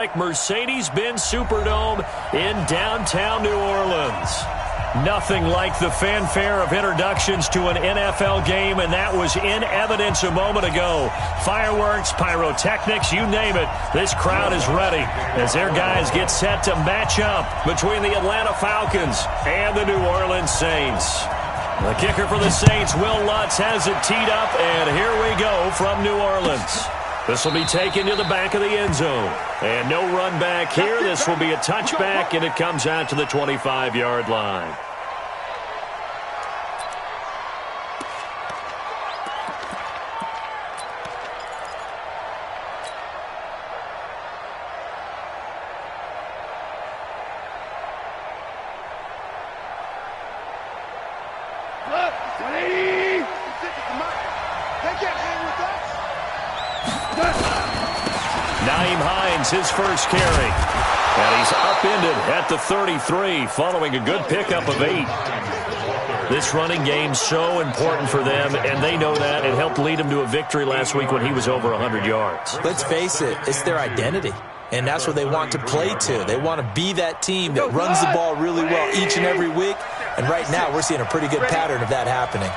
Mercedes-Benz Superdome in downtown New Orleans. Nothing like the fanfare of introductions to an NFL game, and that was in evidence a moment ago. Fireworks, pyrotechnics, you name it. This crowd is ready as their guys get set to match up between the Atlanta Falcons and the New Orleans Saints. The kicker for the Saints, Will Lutz, has it teed up, and here we go from New Orleans. This will be taken to the back of the end zone. And no run back here. This will be a touchback, and it comes out to the 25-yard line. His first carry. And he's upended at the 33 following a good pickup of 8. This running game so important for them, and they know that. It helped lead him to a victory last week when he was over 100 yards. Let's face it, it's their identity, and that's what they want to play to. They want to be that team that runs the ball really well each and every week, and right now we're seeing a pretty good pattern of that happening.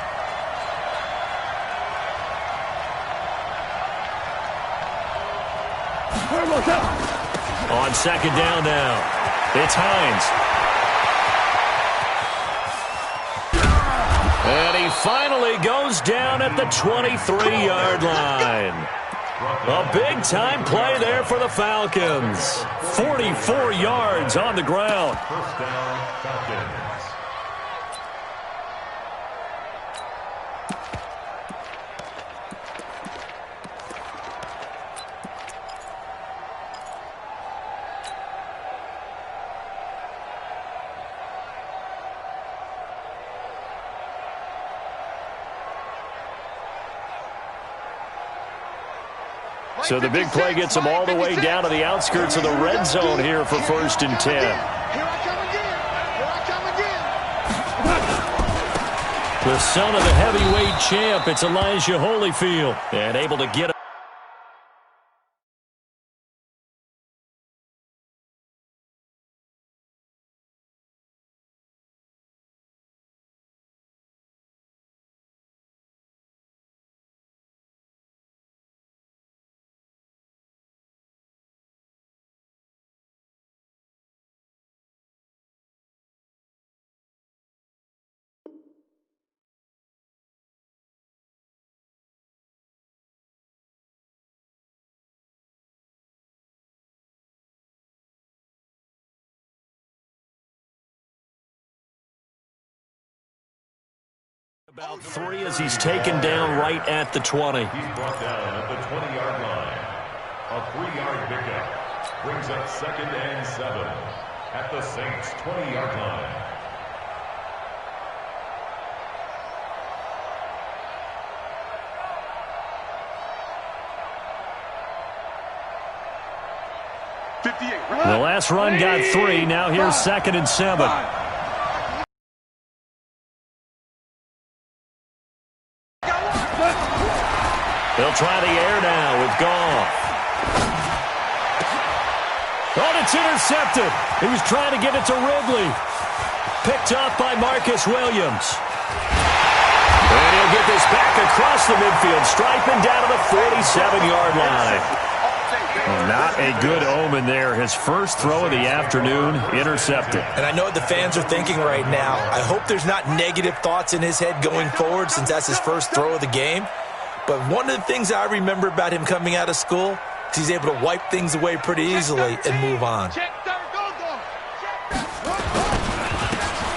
On second down now, it's Hines. And he finally goes down at the 23-yard line. A big-time play there for the Falcons. 44 yards on the ground. First down, Falcons. So the big play gets them all the way down to the outskirts of the red zone here for 1st and 10. Here I come again. The son of the heavyweight champ, it's Elijah Holyfield, and able to get about 3 as he's taken down right at the 20. He's brought down at the 20-yard line. A 3-yard pickup brings up 2nd and 7 at the Saints' 20-yard line. The last run got 3. Now here's 2nd and 7. They'll try the air now with Goff. Oh, it's intercepted. He was trying to get it to Ridley. Picked up by Marcus Williams. And he'll get this back across the midfield, striping down to the 47-yard line. Well, not a good omen there. His first throw of the afternoon, intercepted. And I know what the fans are thinking right now. I hope there's not negative thoughts in his head going forward since that's his first throw of the game. But one of the things I remember about him coming out of school is he's able to wipe things away pretty easily and move on.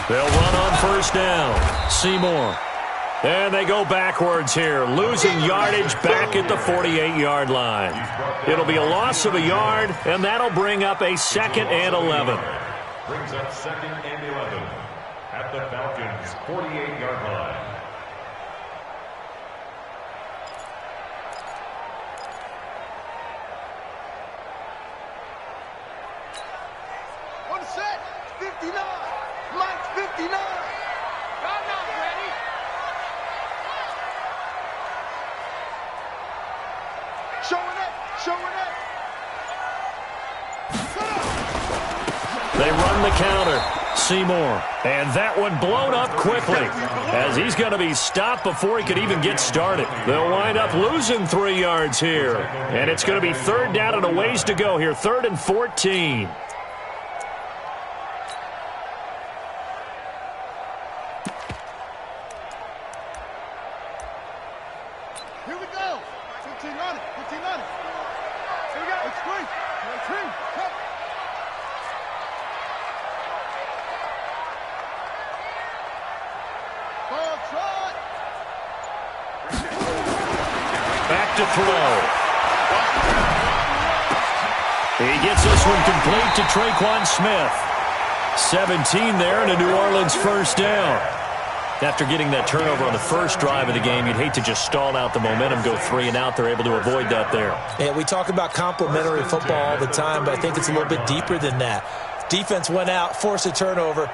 They'll run on 1st down. Seymour. And they go backwards here, losing yardage back at the 48-yard line. It'll be a loss of a yard, and that'll bring up a 2nd and 11. Brings up 2nd and 11 at the Falcons' 48-yard line. Set, 59, Mike's 59. I'm not ready. Showing up. They run the counter. Seymour. And that one blown up quickly as he's going to be stopped before he could even get started. They'll wind up losing 3 yards here. And it's going to be 3rd down and a ways to go here. 3rd and 14. Here we go. 15 on it. 15 on it. Here we go. It's free. It's free. Come. Ball trot. Back to throw. He gets this one complete to Traquan Smith. 17 there and a New Orleans 1st down. After getting that turnover on the first drive of the game, you'd hate to just stall out the momentum, go 3 and out. They're able to avoid that there. Yeah, we talk about complementary football all the time, but I think it's a little bit deeper than that. Defense went out, forced a turnover,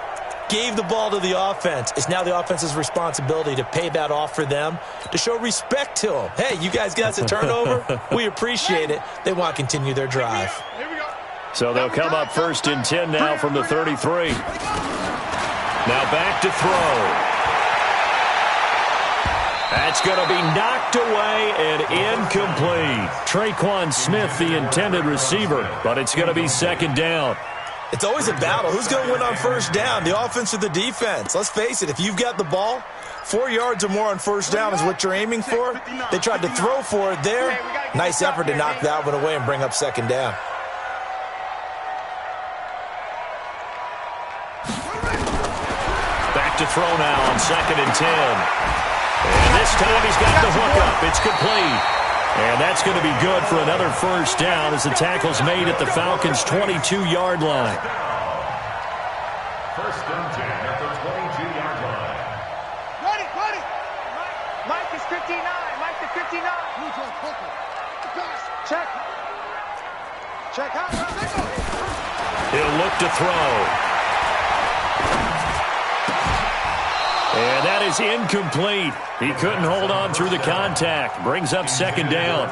gave the ball to the offense. It's now the offense's responsibility to pay that off for them, to show respect to them. Hey, you guys got a turnover? We appreciate it. They want to continue their drive. So they'll come up 1st and 10 now from the 33. Now back to throw. That's going to be knocked away and incomplete. Traquan Smith, the intended receiver, but it's going to be 2nd down. It's always a battle. Who's going to win on 1st down, the offense or the defense? Let's face it, if you've got the ball, 4 yards or more on 1st down is what you're aiming for. They tried to throw for it there. Nice effort to knock that one away and bring up 2nd down. Back to throw now on 2nd and 10. And this time he's got the hook up. It's complete. And that's going to be good for another 1st down as the tackle's made at the Falcons' 22-yard line. 1st and 10 at the 22-yard line. Ready, ready. Mike is 59. Mike is 59. Check. Check out. He'll look to throw. And that is incomplete. He couldn't hold on through the contact. Brings up 2nd down.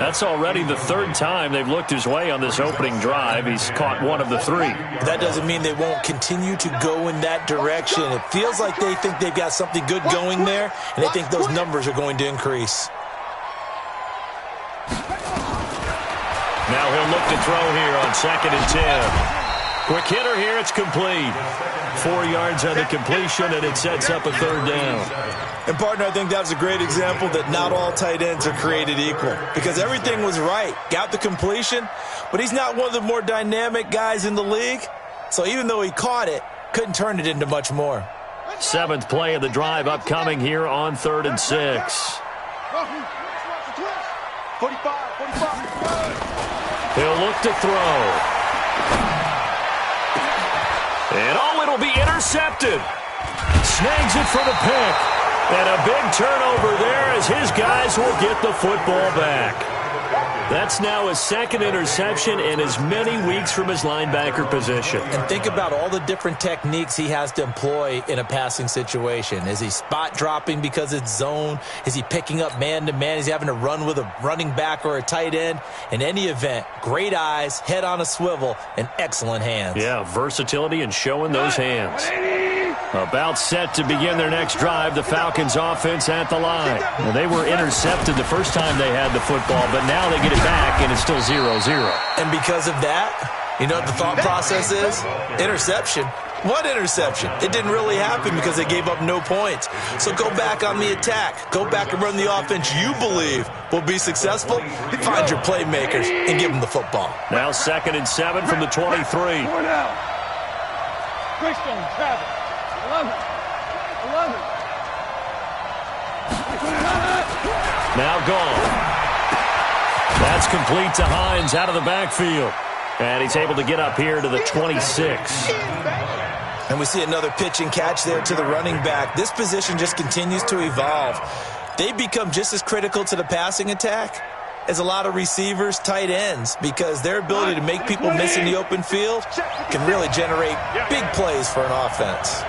That's already the 3rd time they've looked his way on this opening drive. He's caught 1 of the 3. That doesn't mean they won't continue to go in that direction. It feels like they think they've got something good going there, and they think those numbers are going to increase. Now he'll look to throw here on 2nd and 10. Quick hitter here, it's complete. 4 yards on the completion, and it sets up a 3rd down. And, partner, I think that was a great example that not all tight ends are created equal, because everything was right. Got the completion, but he's not one of the more dynamic guys in the league. So even though he caught it, couldn't turn it into much more. 7th play of the drive upcoming here on 3rd and 6. 45. He'll look to throw. And it'll be intercepted. Snags it for the pick. And a big turnover there as his guys will get the football back. That's now his 2nd interception in as many weeks from his linebacker position. And think about all the different techniques he has to employ in a passing situation. Is he spot dropping because it's zone? Is he picking up man-to-man? Is he having to run with a running back or a tight end? In any event, great eyes, head on a swivel, and excellent hands. Yeah, versatility and showing those hands. About set to begin their next drive, the Falcons offense at the line. Well, they were intercepted the first time they had the football, but now they get it back, and it's still 0-0. And because of that, you know what the thought process is? Interception. What interception? It didn't really happen because they gave up no points. So go back on the attack. Go back and run the offense you believe will be successful. Find your playmakers and give them the football. Now 2nd and 7 from the 23. Greystone, Travis. 11. Now gone. That's complete to Hines out of the backfield. And he's able to get up here to the 26. And we see another pitch and catch there to the running back. This position just continues to evolve. They become just as critical to the passing attack as a lot of receivers, tight ends, because their ability to make people miss in the open field can really generate big plays for an offense.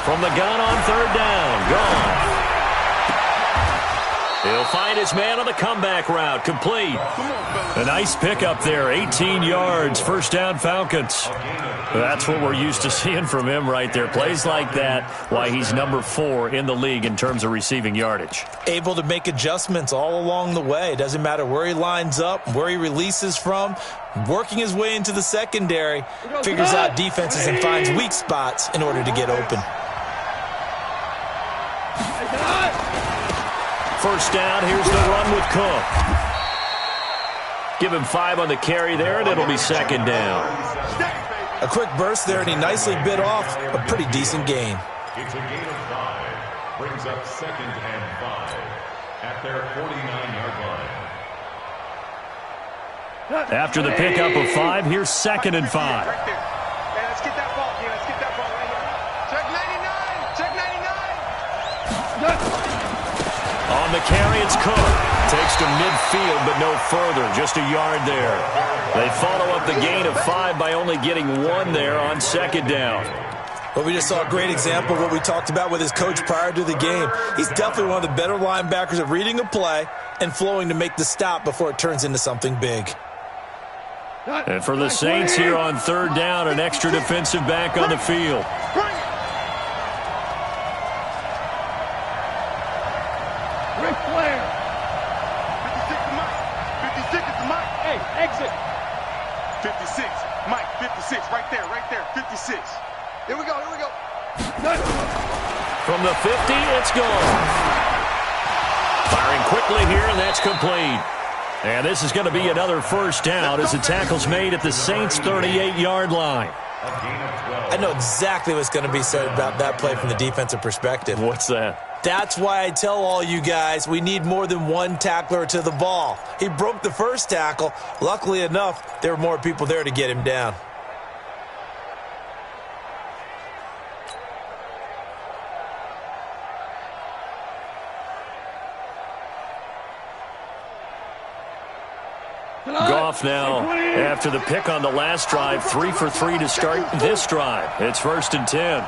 From the gun on 3rd down. Gone. He'll find his man on the comeback route. Complete. A nice pickup there. 18 yards. First down, Falcons. That's what we're used to seeing from him right there. Plays like that, why he's number 4 in the league in terms of receiving yardage. Able to make adjustments all along the way. It doesn't matter where he lines up, where he releases from. Working his way into the secondary. Figures out defenses and finds weak spots in order to get open. First down, here's the run with Cook. Give him 5 on the carry there, and it'll be second down. A quick burst there, and he nicely bit off a pretty decent gain. It's a gain of 5. Brings up second and 5 at their 49-yard line. After the pickup of 5, here's second and 5. Right there. Hey, let's get that ball, kid. Let's get that ball right here. Check 99. Check 99. On the carry, it's Cook. Takes to midfield, but no further. Just a yard there. They follow up the gain of 5 by only getting 1 there on second down. Well, we just saw a great example of what we talked about with his coach prior to the game. He's definitely one of the better linebackers at reading a play and flowing to make the stop before it turns into something big. And for the Saints here on third down, an extra defensive back on the field. Ric Flair. 56 to Mike. 56 to Mike. Hey, exit. 56. Mike, 56. Right there, 56. Here we go, here we go. From the 50, it's gone. Firing quickly here, and that's complete. And this is going to be another first down as the tackle's made at the Saints' 38-yard line. I know exactly what's going to be said about that play from the defensive perspective. What's that? That's why I tell all you guys we need more than one tackler to the ball. He broke the first tackle. Luckily enough, there were more people there to get him down. Goff now, after the pick on the last drive, 3 for 3 to start this drive. It's first and 10.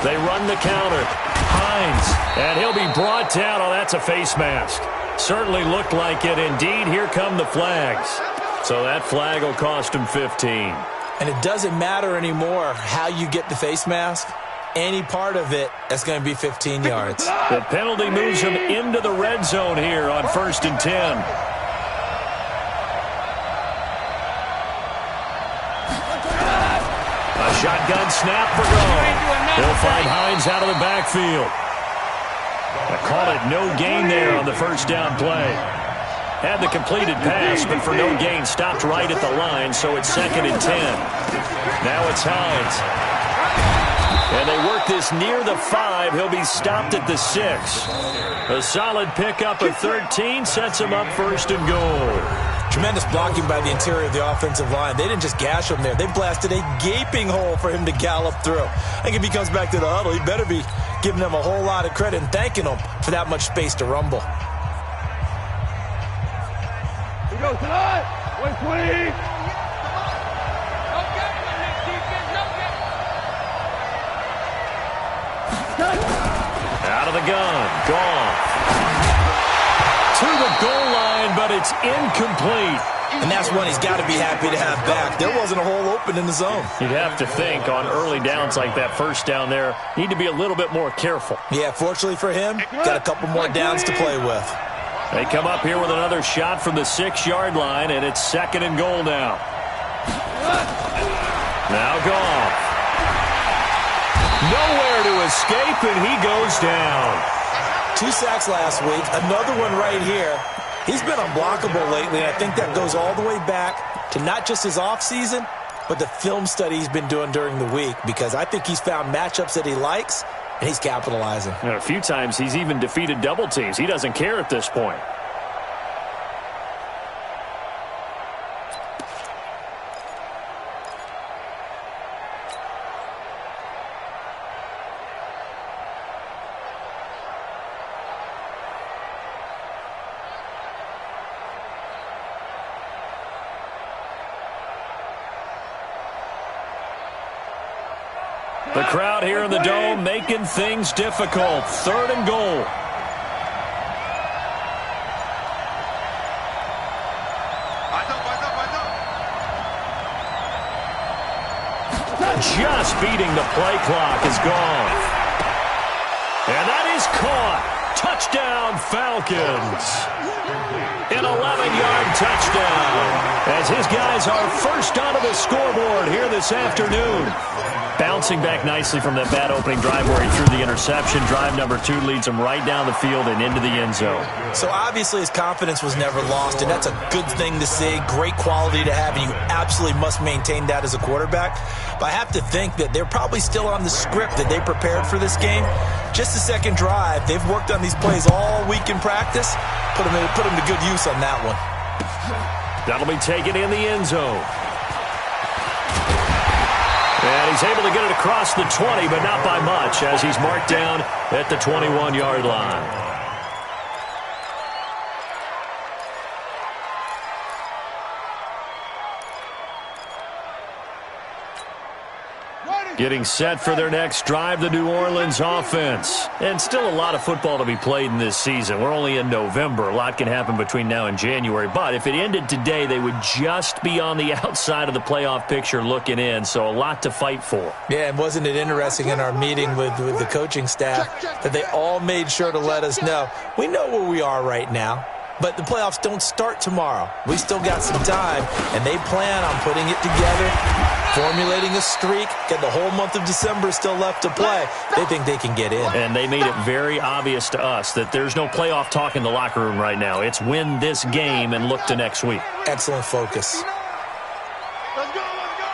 They run the counter. Hines, and he'll be brought down. Oh, that's a face mask. Certainly looked like it. Indeed, here come the flags. So that flag will cost him 15. And it doesn't matter anymore how you get the face mask. Any part of it, that's going to be 15 yards. The penalty moves him into the red zone here on first and 10. A shotgun snap for goal. They'll find Hines out of the backfield. I call it no gain there on the first down play. Had the completed pass, but for no gain, stopped right at the line, so it's second and 10. Now it's Hines. And they work this near the 5. He'll be stopped at the 6. A solid pickup of 13 sets him up first and goal. Tremendous blocking by the interior of the offensive line. They didn't just gash him there. They blasted a gaping hole for him to gallop through. I think if he comes back to the huddle, he better be giving them a whole lot of credit and thanking them for that much space to rumble. Here we go tonight. 120. Out of the gun. Goff. To the goal line, but it's incomplete. And that's one he's got to be happy to have back. There wasn't a hole open in the zone. You'd have to think on early downs like that first down there, need to be a little bit more careful. Yeah, fortunately for him, got a couple more downs to play with. They come up here with another shot from the 6-yard line, and it's second and goal now. Now Goff. Nowhere to escape, and he goes down. 2 sacks last week, another one right here. He's been unblockable lately, and I think that goes all the way back to not just his offseason, but the film study he's been doing during the week, because I think he's found matchups that he likes, and he's capitalizing. And a few times he's even defeated double teams. He doesn't care at this point. The crowd here in the Dome making things difficult. 3rd and goal. Just beating the play clock is gone. And that is caught. Touchdown, Falcons. An 11-yard touchdown. As his guys are first onto the scoreboard here this afternoon. Bouncing back nicely from that bad opening drive where he threw the interception. Drive number 2 leads him right down the field and into the end zone. So obviously his confidence was never lost, and that's a good thing to see. Great quality to have, and you absolutely must maintain that as a quarterback. But I have to think that they're probably still on the script that they prepared for this game. Just the second drive, they've worked on these plays all week in practice. Put them to good use on that one. That'll be taken in the end zone. And he's able to get it across the 20, but not by much, as he's marked down at the 21-yard line. Getting set for their next drive, the New Orleans offense. And still a lot of football to be played in this season. We're only in November. A lot can happen between now and January. But if it ended today, they would just be on the outside of the playoff picture looking in. So a lot to fight for. Yeah, and wasn't it interesting in our meeting with the coaching staff that they all made sure to let us know, we know where we are right now. But the playoffs don't start tomorrow. We still got some time, and they plan on putting it together, formulating a streak, get the whole month of December still left to play. They think they can get in. And they made it very obvious to us that there's no playoff talk in the locker room right now. It's win this game and look to next week. Excellent focus. Let's go, let's go.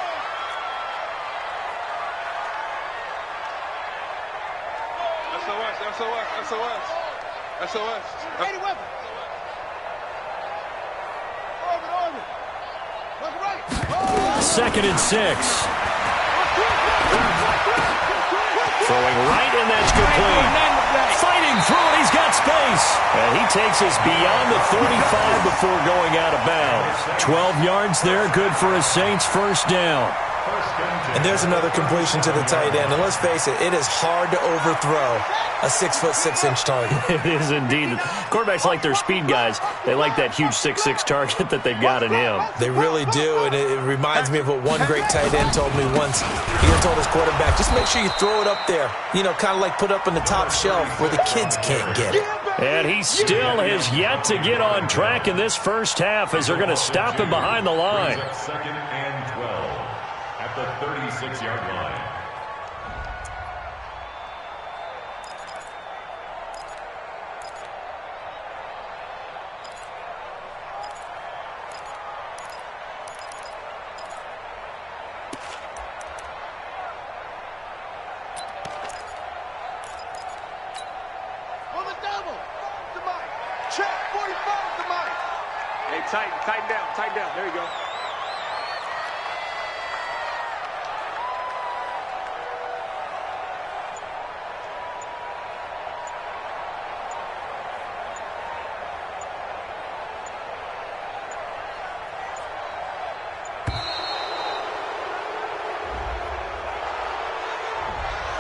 SOS. Ready weapon. Second and 6. Throwing right, and that's complete. Fighting through it, he's got space. And he takes us beyond the 35 before going out of bounds. 12 yards there, good for a Saints first down. And there's another completion to the tight end. And let's face it, it is hard to overthrow a 6'6" target. It is indeed. Quarterbacks like their speed guys. They like that huge 6'6" target that they've got in him. They really do, and it reminds me of what one great tight end told me once. He told his quarterback, just make sure you throw it up there. You know, kind of like put up on the top shelf where the kids can't get it. And he still has yet to get on track in this first half as they're going to stop him behind the line. Second and 12 at the 36-yard line. Tighten down. There you go.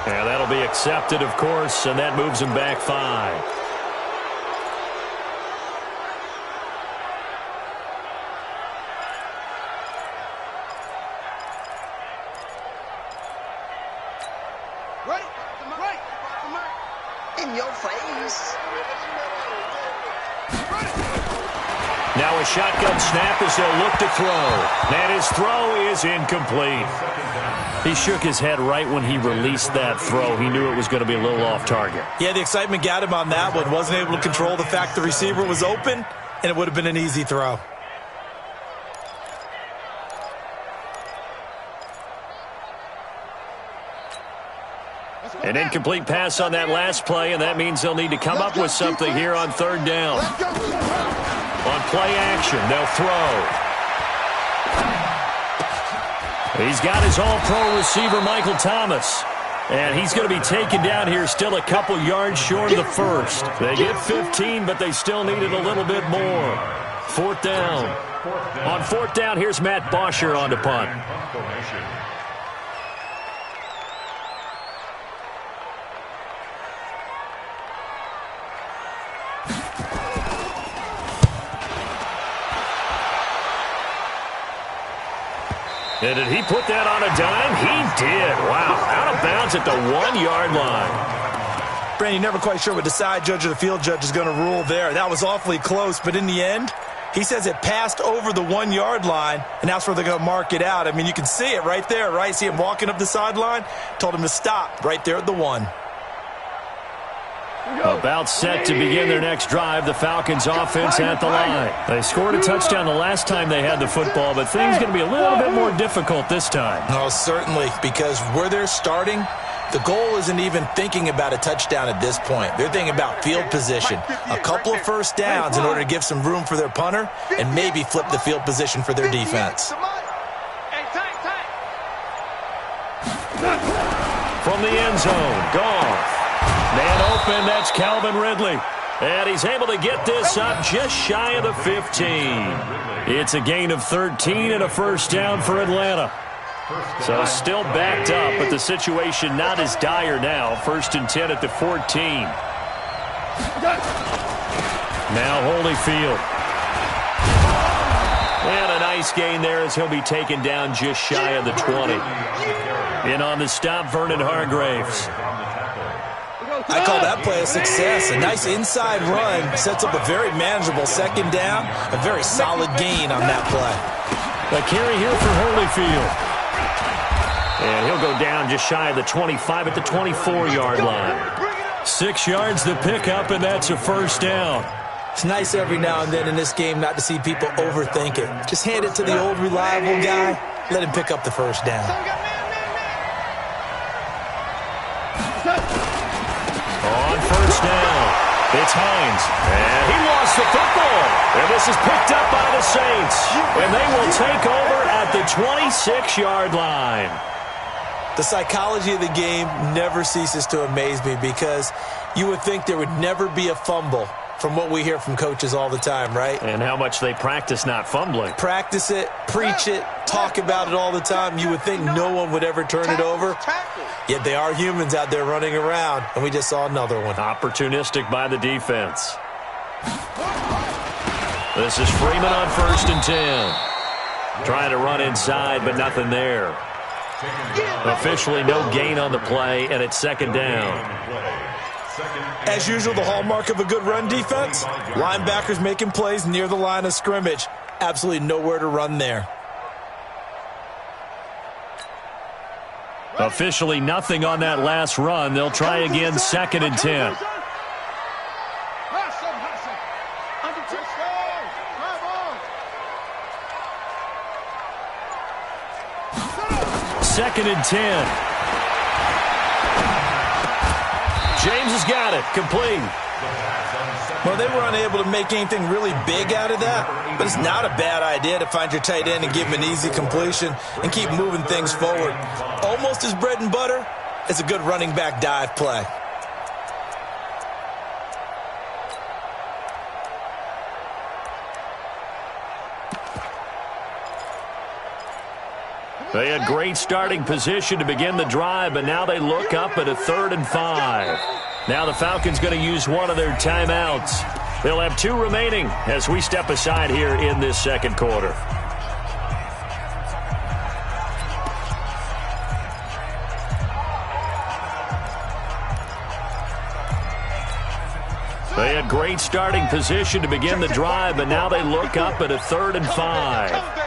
And that'll be accepted, of course, and that moves him back 5. Now a shotgun snap as they'll look to throw. And his throw is incomplete. He shook his head right when he released that throw. He knew it was going to be a little off target. Yeah, the excitement got him on that one. Wasn't able to control the fact the receiver was open, and it would have been an easy throw. An incomplete pass on that last play, and that means they'll need to come up with something here on third down. On play action, they'll throw. He's got his all-pro receiver, Michael Thomas. And he's going to be taken down here still a couple yards short of the first. They get 15, but they still needed a little bit more. Fourth down. On fourth down, here's Matt Bosher on the punt. And did he put that on a dime? He did. Wow. Out of bounds at the 1-yard line. Brandon, you're never quite sure what the side judge or the field judge is going to rule there. That was awfully close, but in the end, he says it passed over the 1-yard line, and that's where they're going to mark it out. I mean, you can see it right there, right? See him walking up the sideline? Told him to stop right there at the 1. About set to begin their next drive, the Falcons offense at the line. They scored a touchdown the last time they had the football, but things are going to be a little bit more difficult this time. Oh, certainly, because where they're starting, the goal isn't even thinking about a touchdown at this point. They're thinking about field position, a couple of first downs in order to give some room for their punter and maybe flip the field position for their defense. From the end zone, Goff. Man open, that's Calvin Ridley. And he's able to get this up just shy of the 15. It's a gain of 13 and a first down for Atlanta. So still backed up, but the situation not as dire now. 1st and 10 at the 14. Now Holyfield. And a nice gain there as he'll be taken down just shy of the 20. In on the stop, Vernon Hargreaves. I call that play a success. A nice inside run sets up a very manageable second down. A very solid gain on that play. A carry here for Holyfield. And he'll go down just shy of the 25 at the 24-yard line. 6 yards the pickup, and that's a first down. It's nice every now and then in this game not to see people overthink it. Just hand it to the old reliable guy. Let him pick up the first down. On first down, it's Hines. And he lost the football. And this is picked up by the Saints. And they will take over at the 26-yard line. The psychology of the game never ceases to amaze me because you would think there would never be a fumble from what we hear from coaches all the time, right? And how much they practice not fumbling. Practice it, preach it, talk about it all the time. You would think no one would ever turn it over. Yet they are humans out there running around, and we just saw another one. Opportunistic by the defense. This is Freeman on 1st and 10. Trying to run inside, but nothing there. Officially no gain on the play, and it's 2nd down. As usual, the hallmark of a good run defense, linebackers making plays near the line of scrimmage. Absolutely nowhere to run there. Officially nothing on that last run. They'll try again, 2nd and 10. Second and 10. James has got it. Complete. Well, they were unable to make anything really big out of that, but it's not a bad idea to find your tight end and give him an easy completion and keep moving things forward. Almost as bread and butter as a good running back dive play. They had great starting position to begin the drive, but now they look up at a 3rd and 5. Now the Falcons going to use one of their timeouts. They'll have 2 remaining as we step aside here in this 2nd quarter. They had great starting position to begin the drive, but now they look up at a 3rd and 5.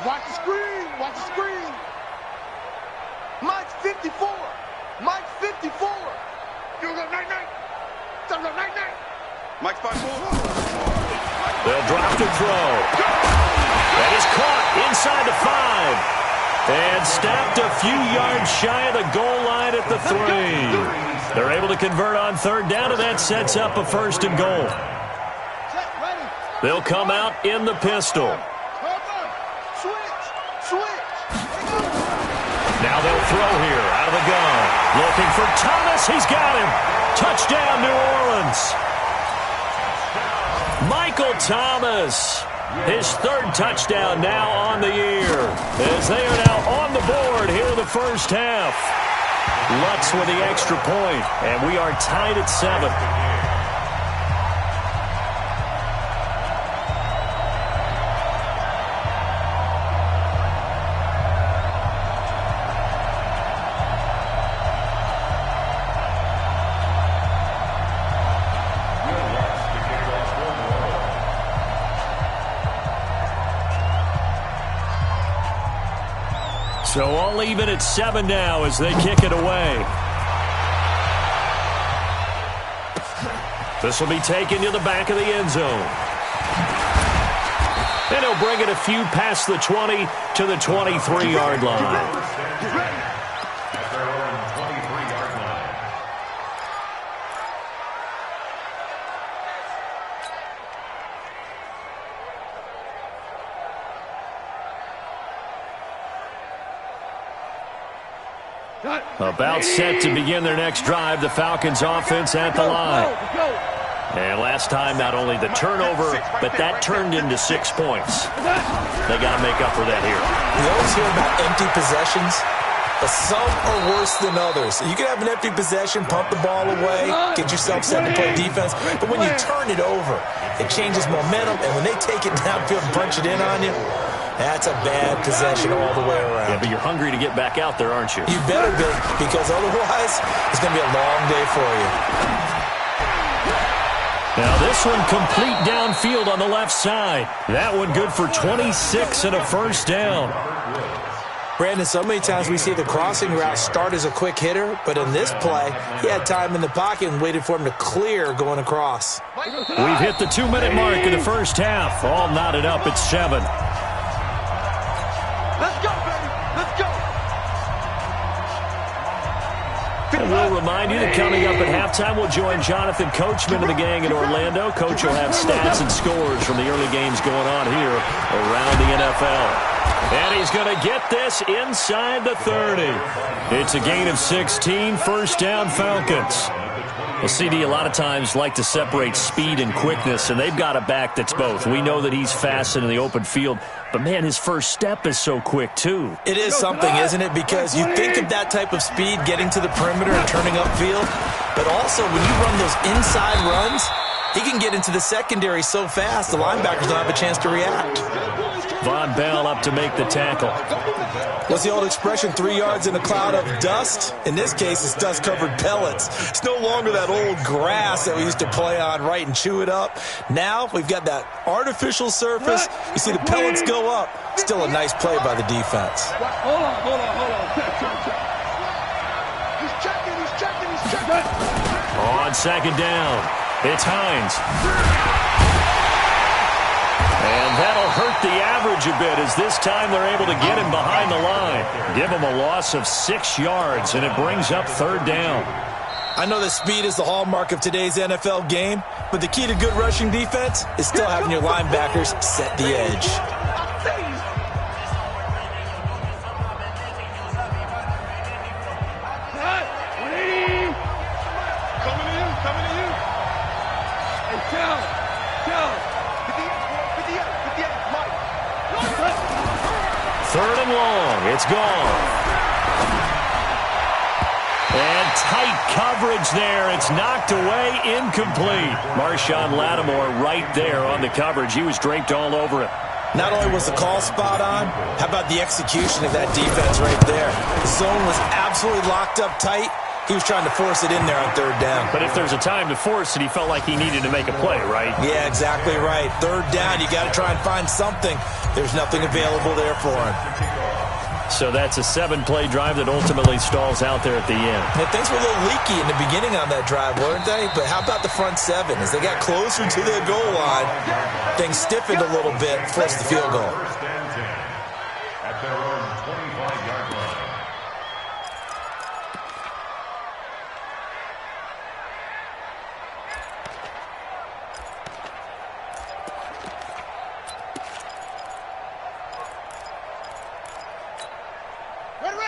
Watch the screen. Watch the screen. Mike's 54. Mike's 54. You go night-night. Go night-night. Mike's 5-4. They'll drop to throw. That is caught inside the 5. And snapped a few yards shy of the goal line at the 3. They're able to convert on 3rd down, and that sets up a 1st and goal. They'll come out in the pistol. Now they'll throw here out of the gun. Looking for Thomas. He's got him. Touchdown, New Orleans. Michael Thomas. His 3rd touchdown now on the year. As they are now on the board here in the first half. Lutz with the extra point, and we are tied at 7. So all even at 7 now as they kick it away. This will be taken to the back of the end zone. And he'll bring it a few past the 20 to the 23-yard line. About set to begin their next drive, the Falcons offense at the line. And last time, not only the turnover, but that turned into 6 points. They got to make up for that here. We always hear about empty possessions, but some are worse than others. You can have an empty possession, pump the ball away, get yourself set to play defense, but when you turn it over, it changes momentum, and when they take it downfield and punch it in on you, that's a bad possession all the way around. Yeah, but you're hungry to get back out there, aren't you? You better be, because otherwise, it's going to be a long day for you. Now this one complete downfield on the left side. That one good for 26 and a first down. Brandon, so many times we see the crossing route start as a quick hitter, but in this play, he had time in the pocket and waited for him to clear going across. We've hit the 2-minute mark in the first half. All knotted up at 7. Let's go, baby. Let's go. And we'll remind you that coming up at halftime, we'll join Jonathan Coachman and the gang in Orlando. Coach will have stats and scores from the early games going on here around the NFL. And he's going to get this inside the 30. It's a gain of 16, first down Falcons. Well, CD, a lot of times like to separate speed and quickness, and they've got a back that's both. We know that he's fast in the open field, but, man, his first step is so quick, too. It is something, isn't it? Because you think of that type of speed getting to the perimeter and turning upfield, but also when you run those inside runs, he can get into the secondary so fast the linebackers don't have a chance to react. Von Bell up to make the tackle. What's the old expression, 3 yards in a cloud of dust? In this case, it's dust-covered pellets. It's no longer that old grass that we used to play on, right, and chew it up. Now we've got that artificial surface. You see the pellets go up. Still a nice play by the defense. Hold on. He's checking. On second down, it's Hines. And that'll hurt the average a bit as this time they're able to get him behind the line. Give him a loss of 6 yards, and it brings up third down. I know that speed is the hallmark of today's NFL game, but the key to good rushing defense is still having your linebackers set the edge. Coming to you. Hey, Cal. Third and long. It's gone. And tight coverage there. It's knocked away, incomplete. Marshawn Lattimore right there on the coverage. He was draped all over it. Not only was the call spot on, how about the execution of that defense right there? The zone was absolutely locked up tight. He was trying to force it in there on third down. But if there's a time to force it, he felt like he needed to make a play, right? Yeah, exactly right. Third down, you got to try and find something. There's nothing available there for him. So that's a 7-play drive that ultimately stalls out there at the end. Yeah, things were a little leaky in the beginning on that drive, weren't they? But how about the front 7? As they got closer to the goal line, things stiffened a little bit, forced the field goal. At their own 25-yard line.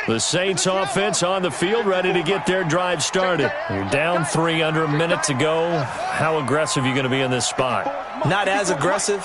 The Saints offense on the field, ready to get their drive started. You're down 3, under a minute to go. How aggressive are you going to be in this spot? Not as aggressive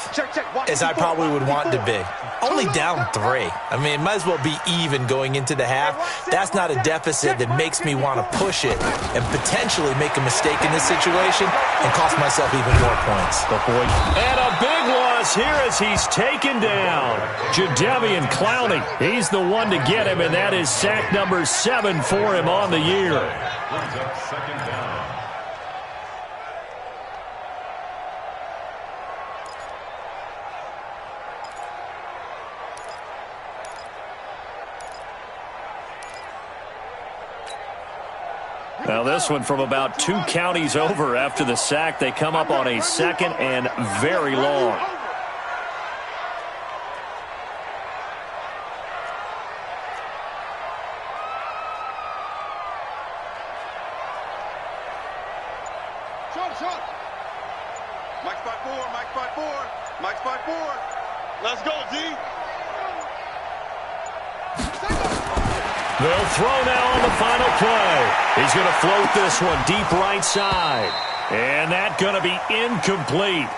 as I probably would want to be. Only down 3. I mean, it might as well be even going into the half. That's not a deficit that makes me want to push it and potentially make a mistake in this situation and cost myself even more points. And a big loss here as he's taken down. Jadeveon Clowney, he's the one to get him, and that is sack number 7 for him on the year. Brings up second down. Now this one from about 2 counties over after the sack. They come up on a 2nd and very long. Mike spot 4, Mike spot 4, Mike spot 4. Let's go, D. They'll throw now on the final play. He's going to float this one deep right side. And that's going to be incomplete.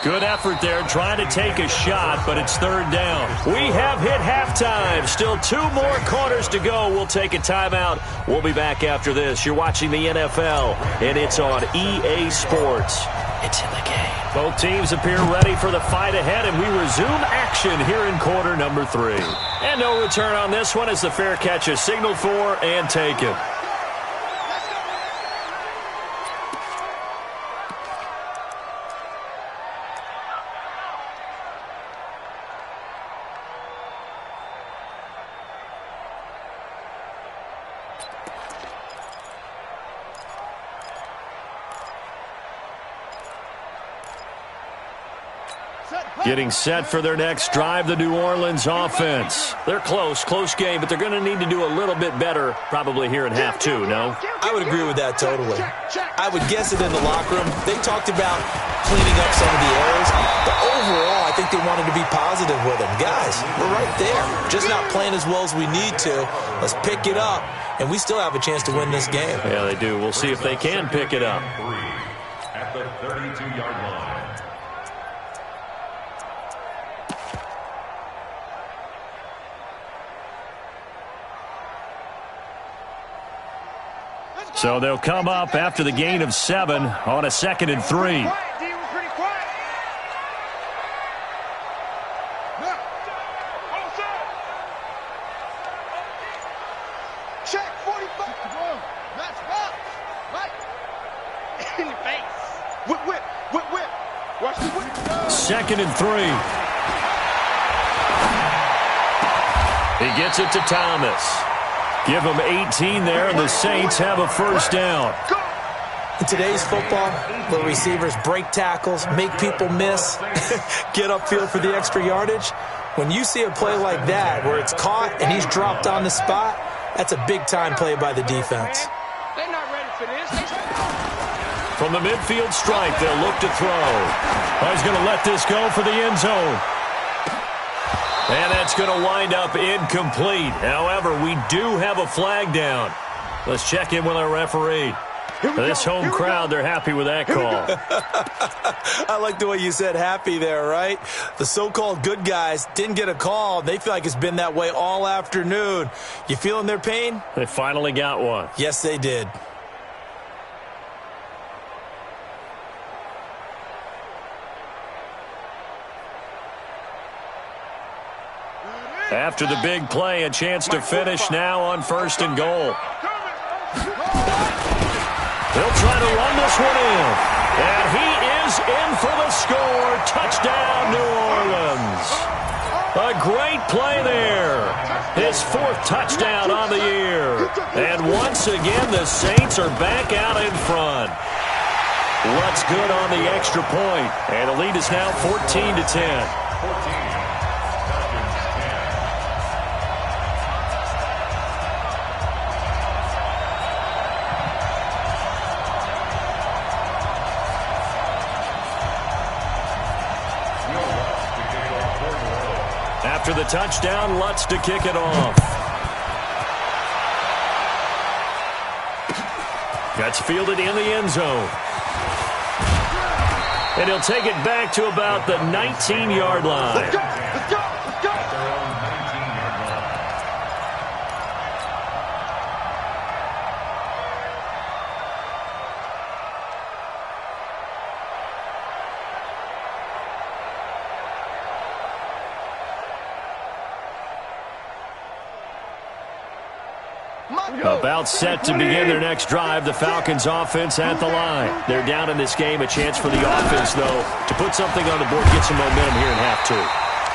Good effort there trying to take a shot, but it's 3rd down. We have hit halftime. Still 2 more quarters to go. We'll take a timeout. We'll be back after this. You're watching the NFL, and it's on EA Sports. It's in the game. Both teams appear ready for the fight ahead, and we resume action here in quarter number 3. And no return on this one as the fair catch is signaled for and taken. Getting set for their next drive, the New Orleans offense. They're close game, but they're going to need to do a little bit better probably here in half 2, no? I would agree with that totally. I would guess it in the locker room. They talked about cleaning up some of the errors, but overall, I think they wanted to be positive with them. Guys, we're right there. Just not playing as well as we need to. Let's pick it up, and we still have a chance to win this game. Yeah, they do. We'll see if they can pick it up. 3 at the 32-yard line. So they'll come up after the gain of 7 on a 2nd and 3. Check 45. That's up. Right. In the face. Whip. Watch the whip. 2nd and 3. He gets it to Thomas. Give him 18 there, and the Saints have a 1st down. In today's football, where receivers break tackles, make people miss, get upfield for the extra yardage, when you see a play like that where it's caught and he's dropped on the spot, that's a big-time play by the defense. They're not ready for this. From the midfield stripe, they'll look to throw. He's going to let this go for the end zone. And that's going to wind up incomplete. However, we do have a flag down. Let's check in with our referee. This home crowd, they're happy with that call. I like the way you said happy there, right? The so-called good guys didn't get a call. They feel like it's been that way all afternoon. You feeling their pain? They finally got one. Yes, they did. After the big play, a chance to finish now on 1st and goal. They'll try to run this one in. And he is in for the score. Touchdown, New Orleans. A great play there. His 4th touchdown on the year. And once again, the Saints are back out in front. What's good on the extra point? And the lead is now 14-10. After the touchdown, Lutz to kick it off. That's fielded in the end zone. And he'll take it back to about the 19-yard line. Let's go! Let's go! Let's go! About set to begin their next drive, the Falcons offense at the line. They're down in this game. A chance for the offense, though, to put something on the board, get some momentum here in half two.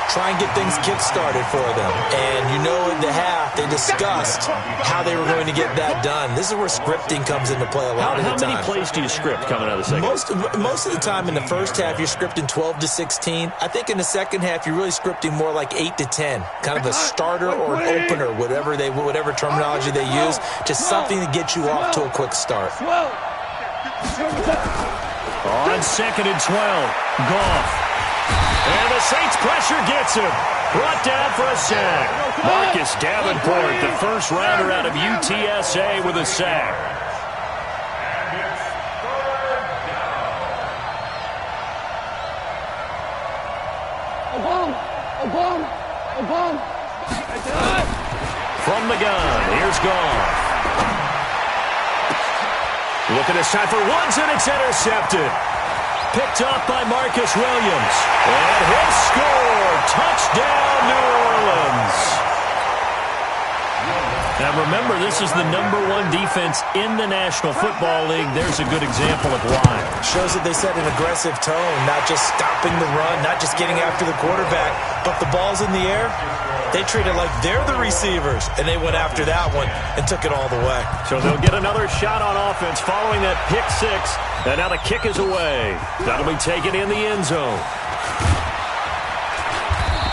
Try and get things kick-started for them. And you know in the half, they discussed how they were going to get that done. This is where scripting comes into play a lot of the time. How many plays do you script coming out of the second? Most of the time in the first half, you're scripting 12 to 16. I think in the second half, you're really scripting more like 8 to 10. Kind of a starter or an opener, whatever terminology they use. Just something to get you off to a quick start. On second and 12, Goff. And the Saints pressure gets him. Brought down for a sack. Marcus Davenport, the first rounder out of UTSA, with a sack. From the gun, here's Goff. Looking this time for Woods, and it's intercepted. Picked up by Marcus Williams. And he'll score. Touchdown, New Orleans. Now remember, this is the #1 defense in the National Football League. There's a good example of why. Shows that they set an aggressive tone, not just stopping the run, not just getting after the quarterback, but the ball's in the air. They treat it like they're the receivers, and they went after that one and took it all the way. So they'll get another shot on offense following that pick six, and now the kick is away. That'll be taken in the end zone.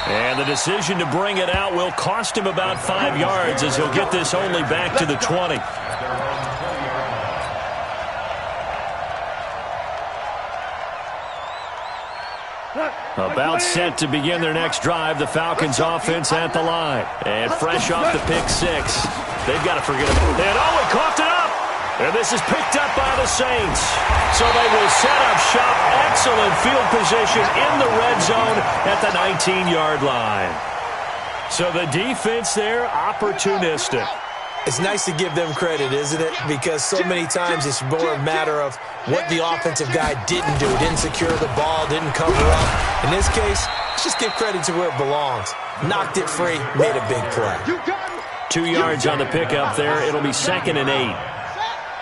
And the decision to bring it out will cost him about 5 yards, as he'll get this only back to the 20. About set to begin their next drive, the Falcons offense at the line. And fresh off the pick six, they've got to forget it. And oh, it coughed it up! And this is picked up by the Saints. So they will set up shop. Excellent field position in the red zone at the 19-yard line. So the defense there, opportunistic. It's nice to give them credit, isn't it? Because so many times it's more a matter of what the offensive guy didn't do. Didn't secure the ball, didn't cover up. In this case, let's just give credit to where it belongs. Knocked it free, made a big play. 2 yards on the pickup there. It'll be 2nd and 8.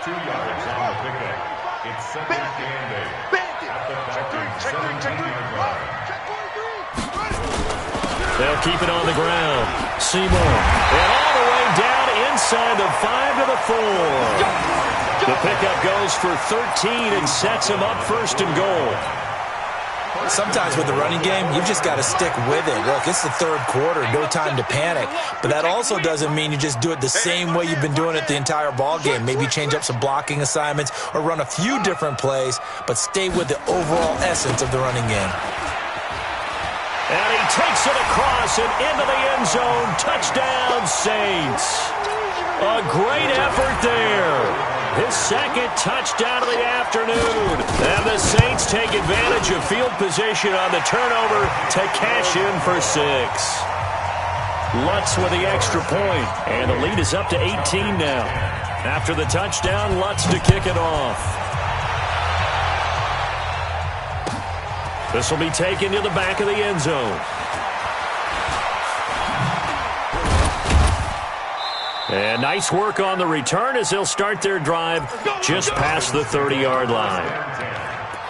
2 yards on the pickup. It's 2nd and 8. At the Falcons' 17-yard line. They'll keep it on the ground. Seymour. And all the way down inside the 5 to the 4. The pickup goes for 13 and sets him up 1st and goal. Sometimes with the running game, you've just got to stick with it. Look, it's the third quarter, no time to panic. But that also doesn't mean you just do it the same way you've been doing it the entire ball game. Maybe change up some blocking assignments or run a few different plays, but stay with the overall essence of the running game. And he takes it across and into the end zone. Touchdown, Saints. A great effort there. His second touchdown of the afternoon. And the Saints take advantage of field position on the turnover to cash in for 6. Lutz with the extra point. And the lead is up to 18 now. After the touchdown, Lutz to kick it off. This will be taken to the back of the end zone. And nice work on the return as they'll start their drive just past the 30-yard line.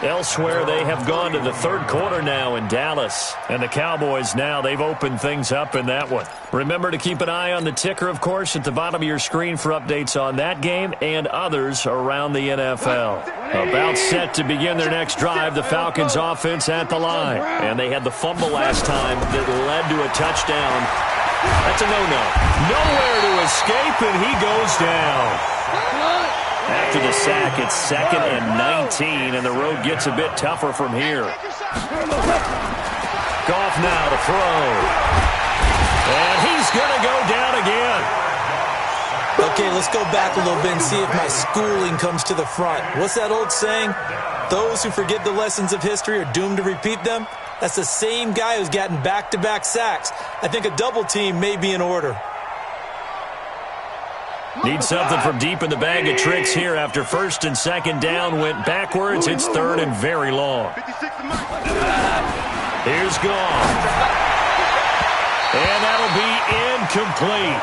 Elsewhere, they have gone to the third quarter now in Dallas. And the Cowboys now, they've opened things up in that one. Remember to keep an eye on the ticker, of course, at the bottom of your screen for updates on that game and others around the NFL. About set to begin their next drive, the Falcons offense at the line. And they had the fumble last time that led to a touchdown. That's a no-no. Nowhere to escape, and he goes down. After the sack, it's 2nd and 19, and the road gets a bit tougher from here. Goff now to throw. And he's going to go down again. Look, Okay, let's go back a little bit and see if my schooling comes to the front. What's that old saying? Those who forget the lessons of history are doomed to repeat them. That's the same guy who's gotten back-to-back sacks. I think a double team may be in order. Need something from deep in the bag of tricks here after first and second down went backwards. It's third and very long. Here's gone. And that'll be incomplete.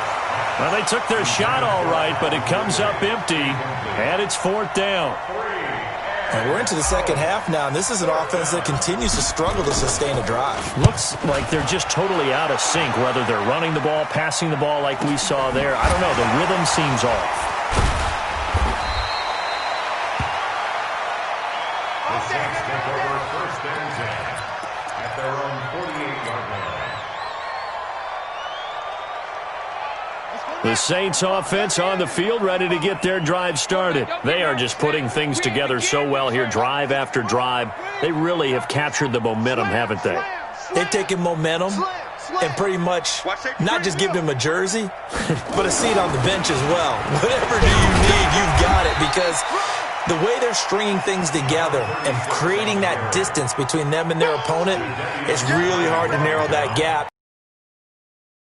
Well, they took their shot all right, but it comes up empty, and it's fourth down. And we're into the second half now, and this is an offense that continues to struggle to sustain a drive. Looks like they're just totally out of sync, whether they're running the ball, passing the ball like we saw there. I don't know. The rhythm seems off. The Saints take over first and 10 at their own 48-yard line. The Saints offense on the field, ready to get their drive started. They are just putting things together so well here, drive after drive. They really have captured the momentum, haven't they? They've taken momentum and pretty much not just given him a jersey, but a seat on the bench as well. Whatever do you need, you've got it, because the way they're stringing things together and creating that distance between them and their opponent, it's really hard to narrow that gap.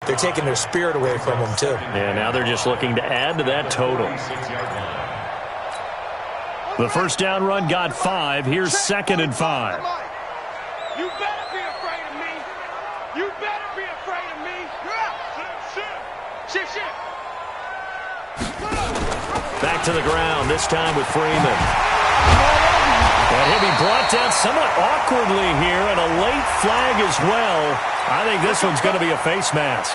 They're taking their spirit away from them, too. And now they're just looking to add to that total. The first down run got 5. Here's second and 5. You better be afraid of me. You better be afraid of me. Shift. Back to the ground, this time with Freeman. And he'll be brought down somewhat awkwardly here, and a late flag as well. I think this one's going to be a face mask.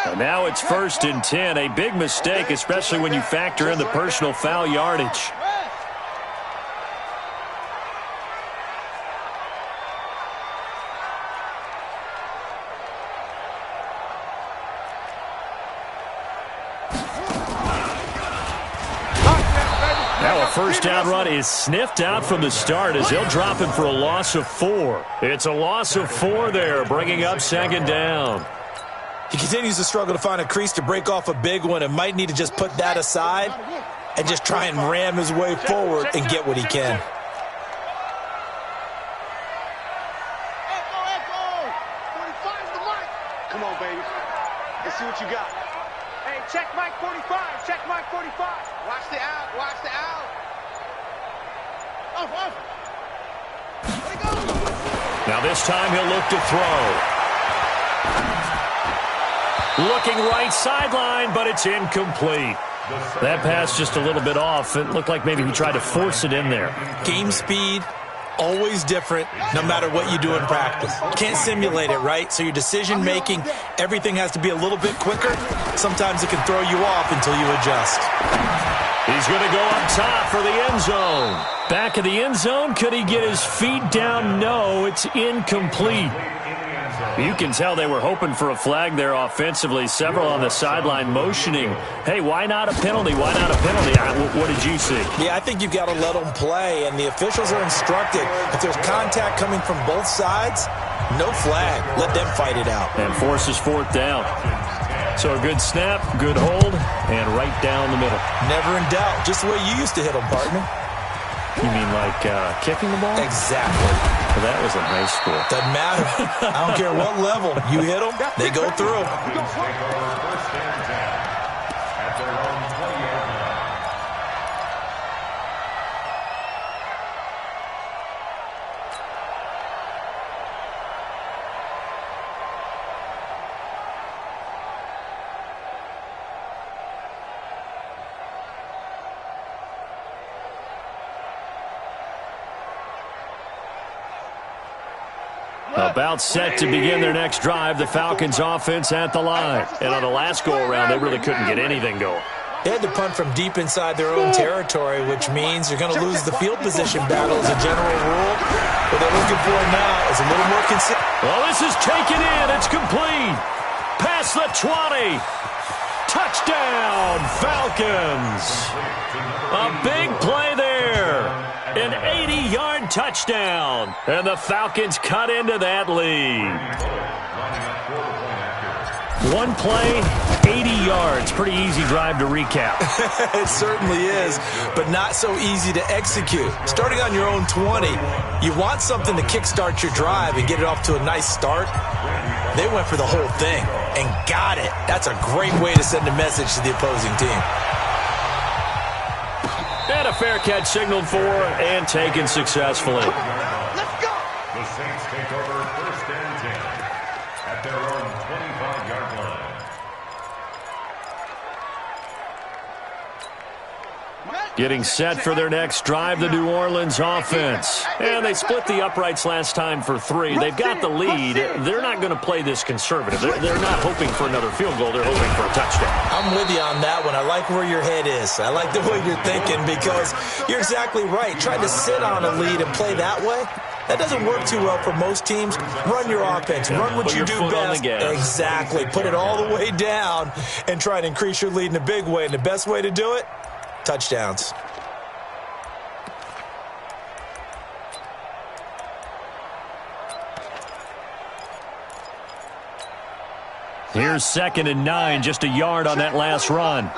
And now it's first and 10. A big mistake, especially when you factor in the personal foul yardage. First down run is sniffed out from the start as they'll drop him for a loss of 4. It's a loss of 4 there, bringing up second down. He continues to struggle to find a crease to break off a big one and might need to just put that aside and just try and ram his way forward and get what he can. Come on, baby. Let's see what you got. Hey, check Mike 45. Check Mike 45. Watch the out. Watch the out. Off. Now this time he'll look to throw. Looking right sideline, but it's incomplete. That pass just a little bit off. It looked like maybe he tried to force it in there. Game speed, always different, no matter what you do in practice. Can't simulate it, right? So your decision-making, everything has to be a little bit quicker. Sometimes it can throw you off until you adjust. He's going to go up top for the end zone. Back of the end zone. Could he get his feet down? No, it's incomplete. You can tell they were hoping for a flag there offensively. Several on the sideline motioning. Hey, why not a penalty? Why not a penalty? What did you see? Yeah, I think you've got to let them play, and the officials are instructed. If there's contact coming from both sides, no flag. Let them fight it out. And forces fourth down. So a good snap, good hold, and right down the middle. Never in doubt. Just the way you used to hit them, partner. You mean like kicking the ball? Exactly. Well, that was in high school. Doesn't matter. I don't care what level. You hit them, they go through. At their own 20-yard line. About set to begin their next drive, the Falcons offense at the line. And on the last go-around, they really couldn't get anything going. They had to punt from deep inside their own territory, which means you're going to lose the field position battle as a general rule. What they're looking for now is a little more consistent. Well, this is taken in. It's complete. Past the 20. Touchdown, Falcons. A big play there. An 80-yard touchdown. And the Falcons cut into that lead. One play, 80 yards. Pretty easy drive to recap. It certainly is, but not so easy to execute. Starting on your own 20, you want something to kickstart your drive and get it off to a nice start. They went for the whole thing and got it. That's a great way to send a message to the opposing team. And a fair catch signaled for and taken successfully. Let's go. The Saints take over 1st and 10 at their own 25-yard line. Getting set for their next drive, the New Orleans offense. And they split the uprights last time for 3. They've got the lead. They're not going to play this conservative. They're not hoping for another field goal. They're hoping for a touchdown. I'm with you on that one. I like where your head is. I like the way you're thinking because you're exactly right. Trying to sit on a lead and play that way, that doesn't work too well for most teams. Run your offense. Run what you do best. Exactly. Put it all the way down and try to increase your lead in a big way. And the best way to do it, touchdowns. Here's 2nd and 9, just a yard on that last run.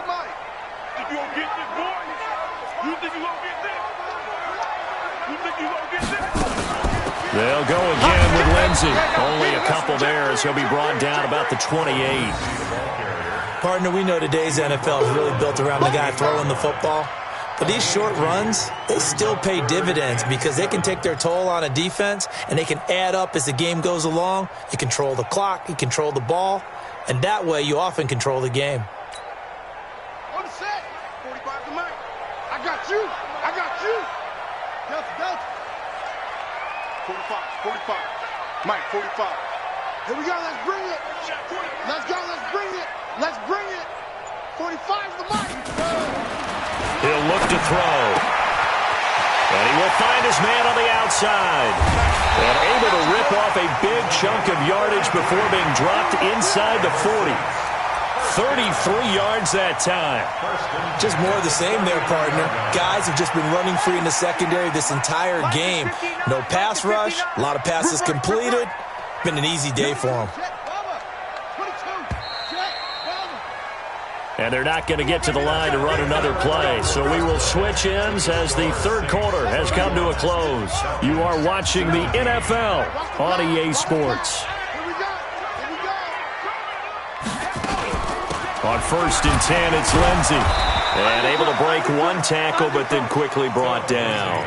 They'll go again with Lindsey. Only a couple there as he'll be brought down about the 28. Partner, we know today's NFL is really built around the guy throwing the football. But these short runs, they still pay dividends because they can take their toll on a defense and they can add up as the game goes along. You control the clock, you control the ball, and that way you often control the game. On the set. 45 to Mike. I got you. I got you. Delta. 45. Mike, 45. Here we go. Let's bring it. Let's go. Let's bring it. Let's bring it. 45 to Mike. He'll look to throw. And he will find his man on the outside. And able to rip off a big chunk of yardage before being dropped inside the 40. 33 yards that time. Just more of the same there, partner. Guys have just been running free in the secondary this entire game. No pass rush, a lot of passes completed. Been an easy day for them. And they're not going to get to the line to run another play. So we will switch ends as the third quarter has come to a close. You are watching the NFL on EA Sports. On 1st and 10, it's Lindsey. And able to break one tackle, but then quickly brought down.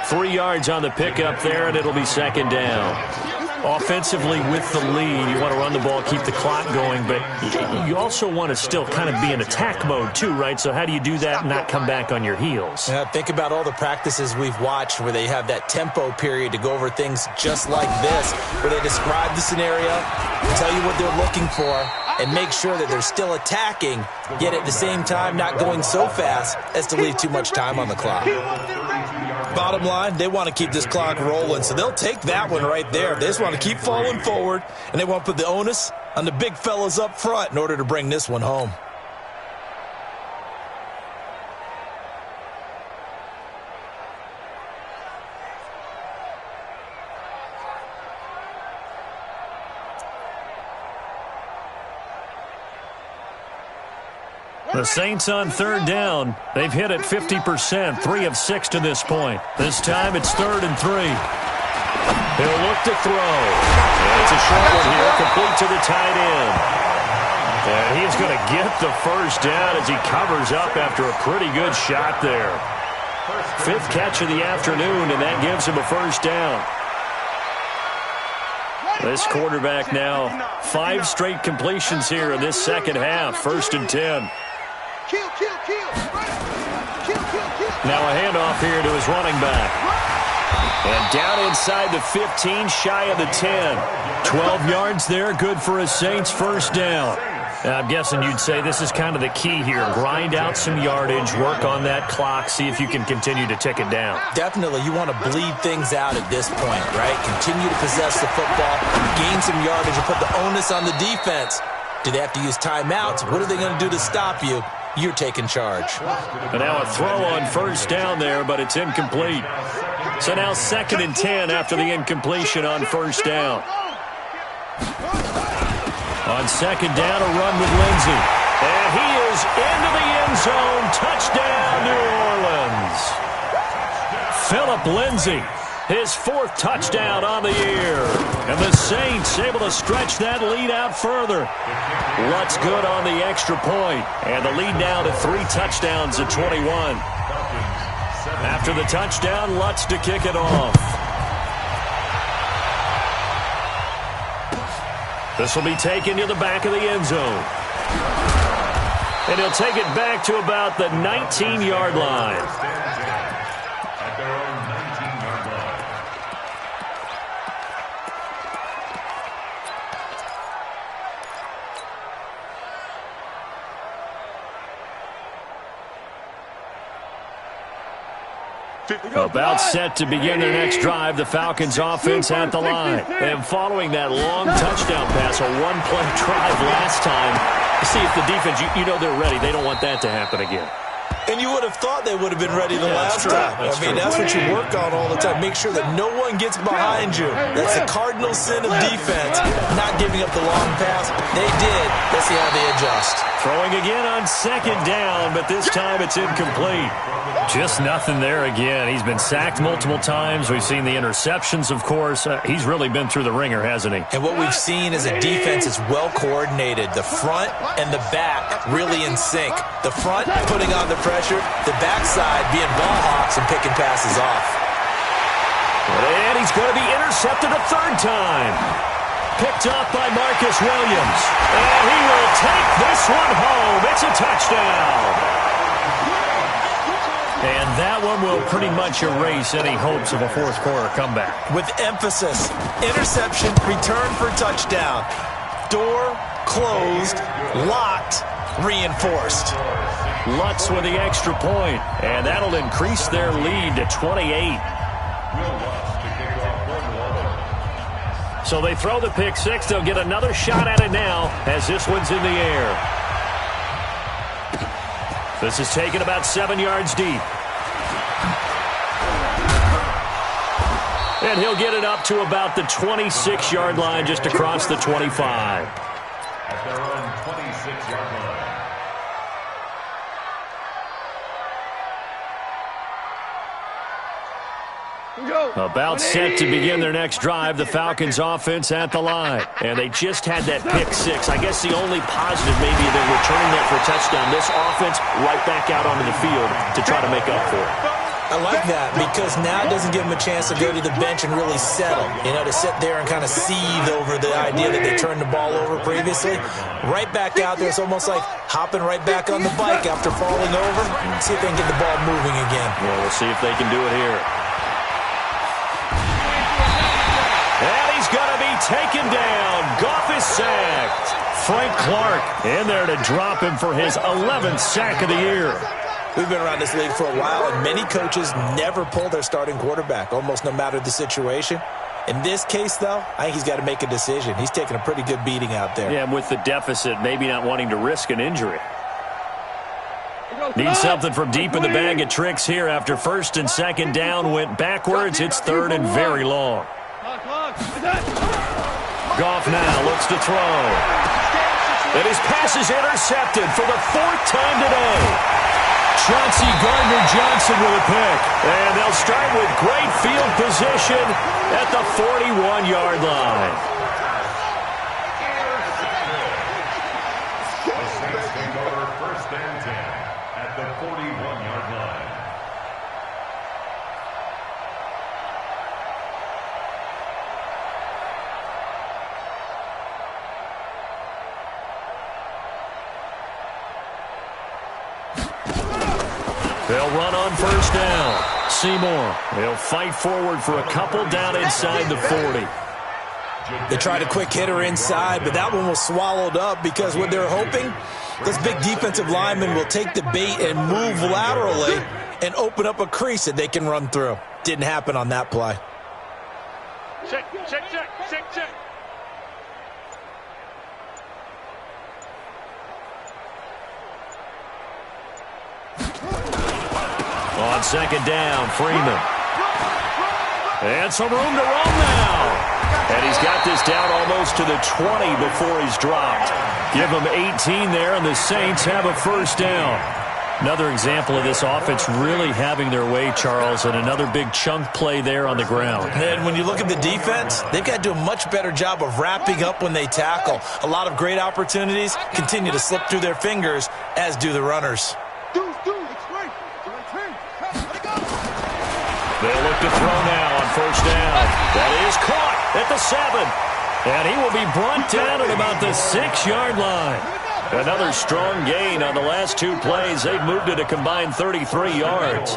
3 yards on the pickup there, and it'll be 2nd down. Offensively with the lead, you want to run the ball, keep the clock going, but you also want to still kind of be in attack mode too, right? So how do you do that and not come back on your heels? Yeah, think about all the practices we've watched where they have that tempo period to go over things just like this, where they describe the scenario, tell you what they're looking for, and make sure that they're still attacking, yet at the same time not going so fast as to leave too much time on the clock. Bottom line, they want to keep this clock rolling, so they'll take that one right there. They just want to keep falling forward, and they want to put the onus on the big fellas up front in order to bring this one home. The Saints on 3rd down. They've hit it 50%, 3 of 6 to this point. This time it's 3rd and 3. He'll look to throw. And it's a short one here, complete to the tight end. And he's going to get the first down as he covers up after a pretty good shot there. 5th catch of the afternoon, and that gives him a first down. This quarterback now, 5 straight completions here in this second half, 1st and 10. Now a handoff here to his running back. And down inside the 15, shy of the 10. 12 yards there, good for a Saints first down. I'm guessing you'd say this is kind of the key here. Grind out some yardage, work on that clock, see if you can continue to tick it down. Definitely, you want to bleed things out at this point, right? Continue to possess the football, gain some yardage, and put the onus on the defense. Do they have to use timeouts? What are they going to do to stop you? you're taking charge. And now a throw on first down there, but it's incomplete. So now 2nd and 10 after the incompletion on first down. On 2nd down, a run with Lindsey. And he is into the end zone. Touchdown, New Orleans. Philip Lindsey, his 4th touchdown on the year. And the Saints able to stretch that lead out further. Lutz good on the extra point. And the lead now to 3 touchdowns at 21. After the touchdown, Lutz to kick it off. This will be taken to the back of the end zone. And he'll take it back to about the 19-yard line. At their own 19-yard line. About set to begin their next drive, the Falcons offense at the line. And following that long touchdown pass, a one-play drive last time, see if the defense, you know they're ready. They don't want that to happen again. And you would have thought they would have been ready the last time. I mean, that's what you work on all the time. Make sure that no one gets behind you. That's the cardinal sin of defense, not giving up the long pass. They did. Let's see how they adjust. Throwing again on 2nd down, but this time it's incomplete. Just nothing there again. He's been sacked multiple times. We've seen the interceptions, of course. He's really been through the ringer, hasn't he? And what we've seen is a defense that's well coordinated. The front and the back really in sync. The front putting on the pressure, the backside being ball hawks and picking passes off. And he's going to be intercepted a 3rd time. Picked up by Marcus Williams. And he will take this one home. It's a touchdown. And that one will pretty much erase any hopes of a 4th quarter comeback. With emphasis, interception, return for touchdown. Door closed, locked, reinforced. Lutz with the extra point, and that'll increase their lead to 28. So they throw the pick 6. They'll get another shot at it now as this one's in the air. This is taken about 7 yards deep. And he'll get it up to about the 26-yard line, just across the 25. At their own 26-yard line. About set to begin their next drive, the Falcons offense at the line. And they just had that pick 6. I guess the only positive maybe they're returning that for a touchdown. This offense right back out onto the field to try to make up for it. I like that because now it doesn't give them a chance to go to the bench and really settle. You know, to sit there and kind of seethe over the idea that they turned the ball over previously. Right back out there, it's almost like hopping right back on the bike after falling over. See if they can get the ball moving again. Well, we'll see if they can do it here. And he's going to be taken down. Goff is sacked. Frank Clark in there to drop him for his 11th sack of the year. We've been around this league for a while, and many coaches never pull their starting quarterback, almost no matter the situation. In this case, though, I think he's got to make a decision. He's taking a pretty good beating out there. Yeah, and with the deficit, maybe not wanting to risk an injury. Need something from deep in the bag of tricks here after 1st and 2nd down went backwards. It's 3rd and very long. Goff now looks to throw. And his pass is intercepted for the 4th time today. Chauncey Gardner-Johnson with a pick. And they'll start with great field position at the 41-yard line. The Saints take over 1st and 10 at the 41-yard line. They'll run on 1st down. Seymour, he'll fight forward for a couple down inside the 40. They tried a quick hitter inside, but that one was swallowed up because what they're hoping, those big defensive linemen will take the bait and move laterally and open up a crease that they can run through. Didn't happen on that play. Check, check, check, check, check. On second down, Freeman. And some room to run now. And he's got this down almost to the 20 before he's dropped. Give him 18 there, and the Saints have a first down. Another example of this offense really having their way, Charles, and another big chunk play there on the ground. And when you look at the defense, they've got to do a much better job of wrapping up when they tackle. A lot of great opportunities continue to slip through their fingers, as do the runners. They'll look to throw now on first down. That is caught at the 7. And he will be brought down at about the 6-yard line. Another strong gain on the last 2 plays. They've moved it a combined 33 yards.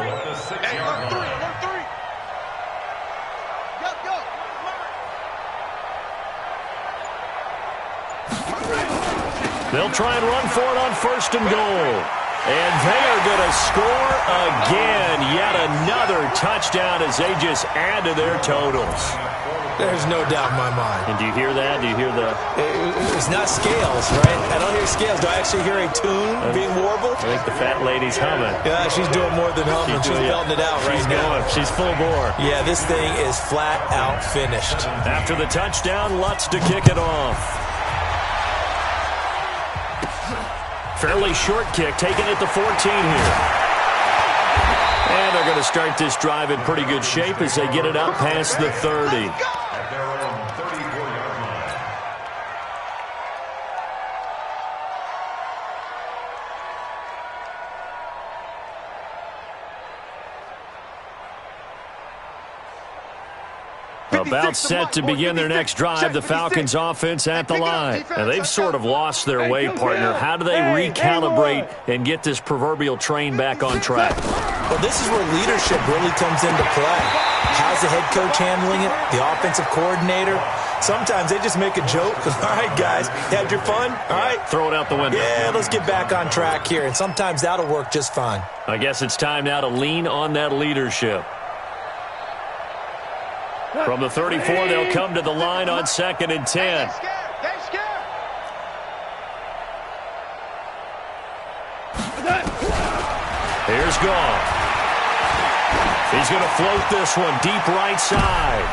They'll try and run for it on first and goal. And they are going to score again. Yet another touchdown as they just add to their totals. There's no doubt in my mind. And do you hear that? Do you hear the... It's not scales, right? I don't hear scales. Do I actually hear a tune being warbled? I think the fat lady's humming. Yeah, she's doing more than humming. She's belting it out right now. She's full bore. Yeah, this thing is flat out finished. After the touchdown, Lutz to kick it off. Fairly short kick, taken at the 14 here. And they're going to start this drive in pretty good shape as they get it up past the 30. At their own 34-yard line. About set to begin their next drive, the Falcons offense at the line. And they've sort of lost their way, partner. How do they recalibrate and get this proverbial train back on track? Well, this is where leadership really comes into play. How's the head coach handling it? The offensive coordinator? Sometimes they just make a joke. All right, guys, you had your fun? All right. Throw it out the window. Yeah, let's get back on track here. And sometimes that'll work just fine. I guess it's time now to lean on that leadership. From the 34, they'll come to the line on 2nd and 10. Here's Goff. He's going to float this one deep right side.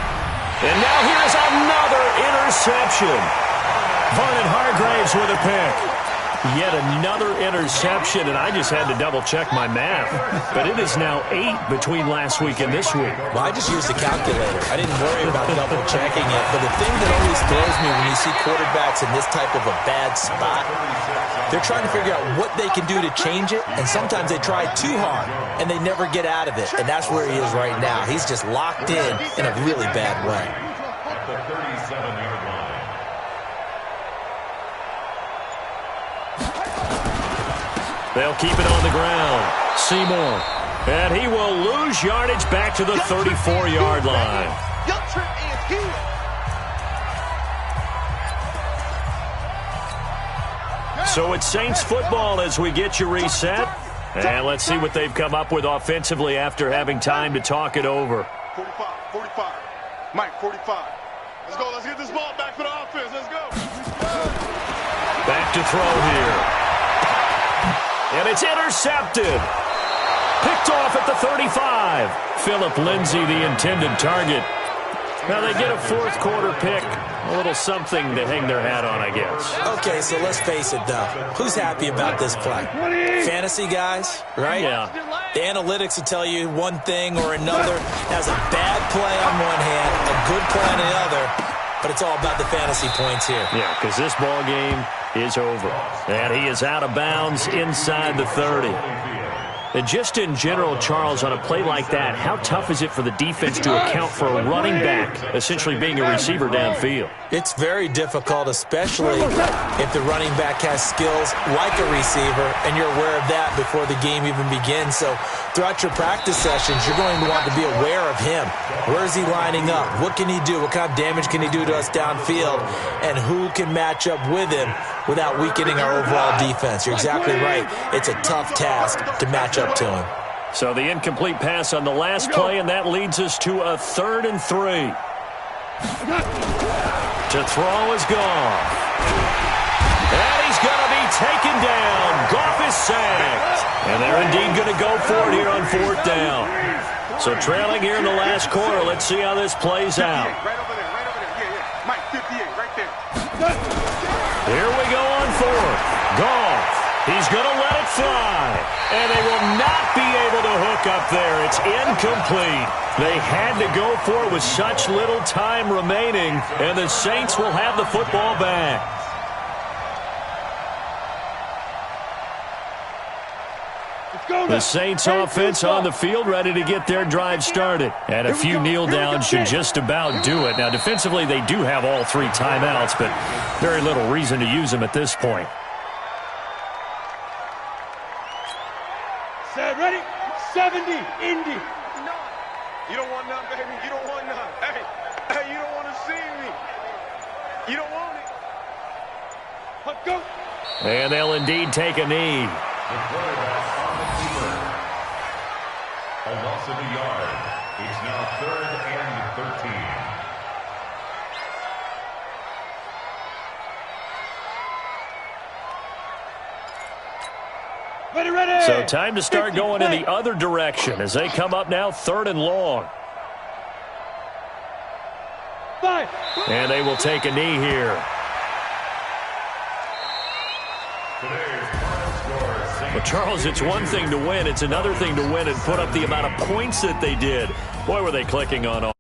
And now here's another interception. Vernon Hargraves with a pick. Yet another interception, and I just had to double-check my math. But it is now 8 between last week and this week. Well, I just used a calculator. I didn't worry about double-checking it. But the thing that always throws me when you see quarterbacks in this type of a bad spot, they're trying to figure out what they can do to change it, and sometimes they try too hard, and they never get out of it. And that's where he is right now. He's just locked in a really bad way. At the 37-yard line. They'll keep it on the ground. Seymour. And he will lose yardage back to the 34-yard line. So it's Saints football as we get you reset. And let's see what they've come up with offensively after having time to talk it over. 45. Mike, 45. Let's go. Let's get this ball back for the offense. Let's go. Back to throw here. And it's intercepted. Picked off at the 35. Philip Lindsay, the intended target. Now they get a fourth-quarter pick. A little something to hang their hat on, I guess. Okay, so let's face it, though. Who's happy about this play? Fantasy guys, right? Yeah. The analytics will tell you one thing or another. Has a bad play on one hand, a good play on the other, but it's all about the fantasy points here. Yeah, because this ball game is over. And he is out of bounds inside the 30. And just in general, Charles, on a play like that, how tough is it for the defense to account for a running back essentially being a receiver downfield? It's very difficult, especially if the running back has skills like a receiver, and you're aware of that before the game even begins. So throughout your practice sessions, you're going to want to be aware of him. Where is he lining up? What can he do? What kind of damage can he do to us downfield? And who can match up with him without weakening our overall defense? You're exactly right. It's a tough task to match up to him. So the incomplete pass on the last play, and that leads us to a 3rd and 3. To throw is Goff. And he's going to to be taken down. Goff is sacked. And they're indeed going to go for it here on 4th down. So trailing here in the last quarter. Let's see how this plays out. Right over there, right over there. Yeah. Mike, 58, right there. Here we go on 4th. Goff. He's going to let it fly. And they will not be able to hook up there. It's incomplete. They had to go for it with such little time remaining. And the Saints will have the football back. The Saints offense on the field ready to get their drive started. And a few kneel downs should just about do it. Now, defensively, they do have all 3 timeouts, but very little reason to use them at this point. Set, ready? 70, Indy. You don't want none, baby. You don't want none. Hey, you don't want to see me. You don't want it. Let's go. And they'll indeed take a knee. The quarterback on the keeper. A loss of a yard. It's now 3rd and 13. Ready, ready. So time to start going in the other direction as they come up now 3rd and long. 5. And they will take a knee here. Well, Charles, it's one thing to win. It's another thing to win and put up the amount of points that they did. Boy, were they clicking on all.